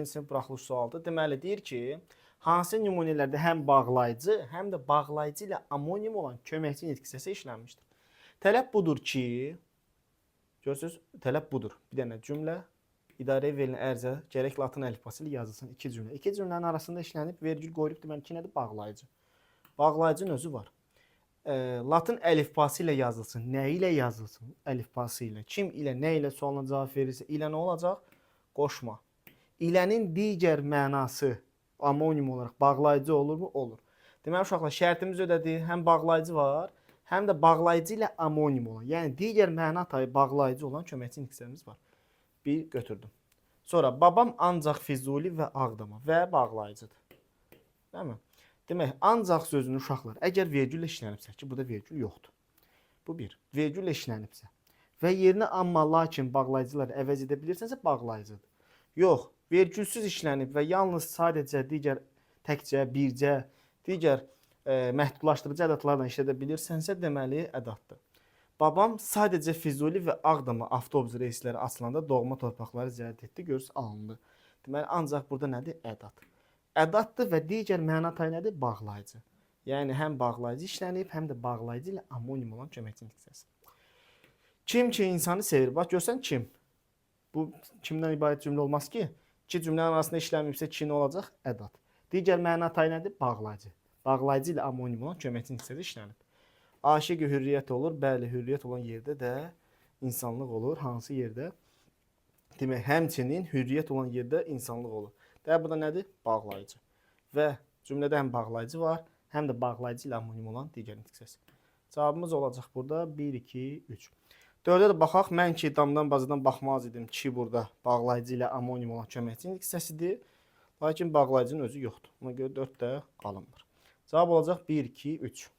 Sinif buraxılış sualıdır. Deməli deyir ki, hansı nümunələrdə həm bağlayıcı, həm də bağlayıcı ilə amonim olan köməkçi nitq hissəsi işlənmişdir. Tələb budur ki, görürsüz, tələb budur. Bir dənə cümlə idarəyə verilən ərizə gərək latın əlifbası ilə yazılsın. İki cümlə. İki cümlənin arasında işlənib vergül qoyulub deməli ki, nədir? Bağlayıcı. Bağlayıcının özü var. Latın əlifbası ilə yazılsın. Nə ilə yazılsın? Əlifbası ilə. Kim ilə, nə ilə sualına cavab verirsə, ilə nə olacaq? Qoşma. İlənin digər mənası amonim olaraq bağlayıcı olurmu? Olur. Deməli uşaqlar şərtimiz ödədir. Həm bağlayıcı var, həm də bağlayıcı ilə amonim olan, yəni digər məna tayı bağlayıcı olan köməkçi nitqlərimiz var. Bir götürdüm. Sonra babam ancaq Füzuli və Ağdama və bağlayıcıdır. Değil mi? Demək, ancaq sözünün uşaqlar, əgər vergüllə işlənibsə ki, burada vergül yoxdur. Bu bir. Vergüllə işlənibsə və yerinə amma, lakin bağlayıcıları əvəz edə bilirsənsə bağlayıcıdır. Yox, vergülsüz işlənib və yalnız sadəcə digər təkcə, bircə, digər məhdudlaşdırıcı ədatlarla işlədə bilirsənsə deməli ədatdır. Babam sadəcə Füzuli və Ağdama avtobus reysləri açılanda doğma torpaqları ziyarət etdi, görürsüz alındı. Deməli ancaq burada nədir? Ədat. Ədatdır və digər məna tayı nədir? Bağlayıcı. Yəni həm bağlayıcı işlənib, həm də bağlayıcı ilə amonim olan köməkçi nitqəsi. Kim ki insanı sevir? Bax görsən kim? Bu kimdən ibarət cümlə olmaz ki? İki cümlənin arasında işlənməyibsə ki, nə olacaq? Ədat. Digər məna tayı nədir? Bağlayıcı. Bağlayıcı ilə amonim olan köməkçi nitqəsi işlənib. Aşiq hürriyyət olur. Bəli, hürriyyət olan yerdə də insanlıq olur. Hansı yerdə? Demək, həmçinin hürriyyət olan yerdə insanlıq olur. Demək, burada nədir? Bağlayıcı. Və cümlədə həm bağlayıcı var, həm də bağlayıcı ilə amonim olan digər nitqəsi. Cavabımız olacaq burada 1, 2, 3. 4-ə də baxaq. Mən ki, damdan bazadan baxmaz idim ki, burada bağlayıcı ilə amonim olan köməkçi nitqəsidir. Lakin bağlayıcının özü yoxdur. Ona görə 4 də alınmır. Cavab olacaq 1, 2, 3.